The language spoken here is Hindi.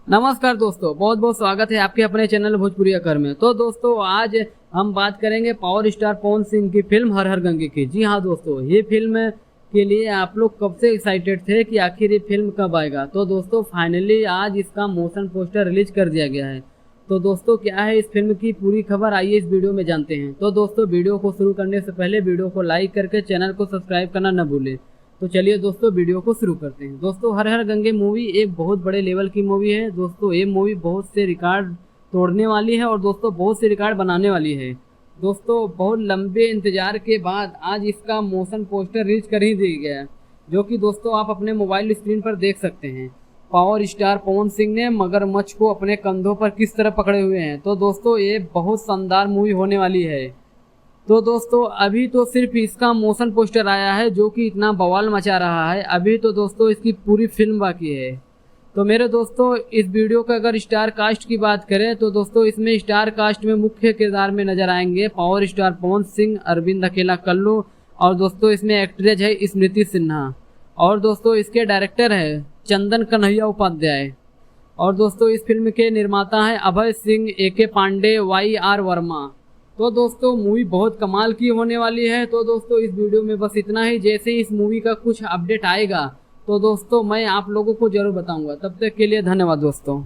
नमस्कार दोस्तों, बहुत बहुत स्वागत है आपके अपने चैनल भोजपुरी अखर में। तो दोस्तों आज हम बात करेंगे पावर स्टार पवन सिंह की फिल्म हर हर गंगे की। जी हाँ दोस्तों, ये फिल्म के लिए आप लोग कब से एक्साइटेड थे कि आखिर ये फिल्म कब आएगा। तो दोस्तों फाइनली आज इसका मोशन पोस्टर रिलीज कर दिया गया है। तो दोस्तों क्या है इस फिल्म की पूरी खबर, आइए इस वीडियो में जानते हैं। तो दोस्तों वीडियो को शुरू करने से पहले वीडियो को लाइक करके चैनल को सब्सक्राइब करना न भूलें। तो चलिए दोस्तों वीडियो को शुरू करते हैं। दोस्तों हर हर गंगे मूवी एक बहुत बड़े लेवल की मूवी है। दोस्तों ये मूवी बहुत से रिकॉर्ड तोड़ने वाली है और दोस्तों बहुत से रिकॉर्ड बनाने वाली है। दोस्तों बहुत लंबे इंतजार के बाद आज इसका मोशन पोस्टर रिलीज कर ही दिया गया है, जो कि दोस्तों आप अपने मोबाइल स्क्रीन पर देख सकते हैं। पावर स्टार पवन सिंह ने मगरमच्छ को अपने कंधों पर किस तरह पकड़े हुए हैं। तो दोस्तों ये बहुत शानदार मूवी होने वाली है। तो दोस्तों अभी तो सिर्फ इसका मोशन पोस्टर आया है जो कि इतना बवाल मचा रहा है। अभी तो दोस्तों इसकी पूरी फिल्म बाकी है। तो मेरे दोस्तों इस वीडियो का अगर स्टार कास्ट की बात करें तो दोस्तों इसमें स्टार कास्ट में मुख्य किरदार में नजर आएंगे पावर स्टार पवन सिंह, अरविंद अकेला कल्लू और दोस्तों इसमें एक्ट्रेस है स्मृति सिन्हा और दोस्तों इसके डायरेक्टर है चंदन कन्हैया उपाध्याय और दोस्तों इस फिल्म के निर्माता हैं अभय सिंह, AK पांडे, YR वर्मा। तो दोस्तों मूवी बहुत कमाल की होने वाली है। तो दोस्तों इस वीडियो में बस इतना ही। जैसे ही इस मूवी का कुछ अपडेट आएगा तो दोस्तों मैं आप लोगों को जरूर बताऊंगा। तब तक के लिए धन्यवाद दोस्तों।